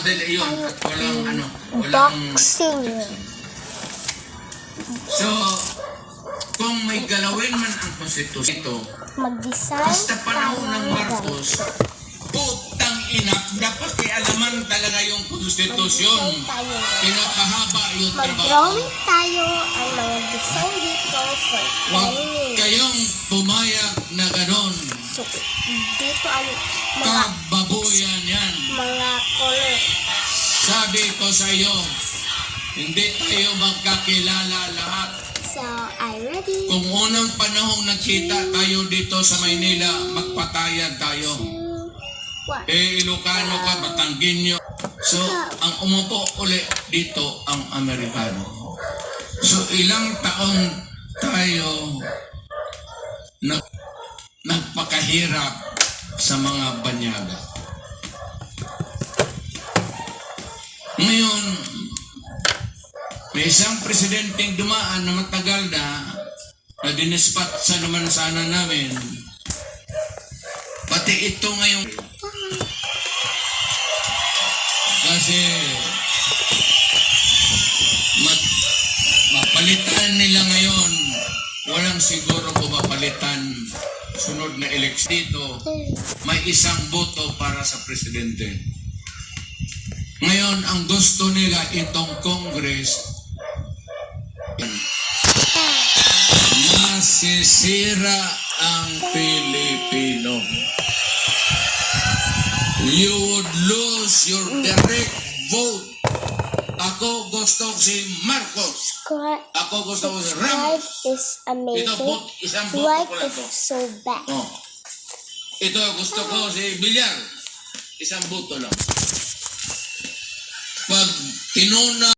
madali yun at walang boxing. So, kung may galawin man ang konstitusyon ito, Mag-design basta panahon ng tayo, Marcos, putang ina, dapat kialaman talaga yung konstitusyon. Pinapahaba yung trabaho. mag-drawing tayo ang mga design dito for Huwag training. kayong pumayag na ganon. So, dito ang mga Kababuyan yan. color. Sabi ko sa iyo, hindi tayo magkakilala lahat. So, I ready. Kung unang panahong nagkita tayo dito sa Maynila, magpatayan tayo. 2, 1. Ilocano ka, Batanggenyo. So, ang umupo uli dito ang Amerikano. So, ilang taon tayo nagpakahirap sa mga banyaga. Ngayon, may isang presidenteng dumaan na matagal na dinispat sa naman sana namin. Pati ito ngayon. Kasi mapalitan nila ngayon. Walang siguro pumapalitan sunod na eleksyon dito. May isang boto para sa presidente. Ngayon, ang gusto nila itong Congress, masisira ang Pilipino. You would lose your direct vote. Ako gusto si Marcos. Ako gusto si Ramos. Is amazing. Ito, isang boto White ko lang is to. so bad. Oh. Ito, gusto ko si Villar. Isang boto lang. Pag tinuna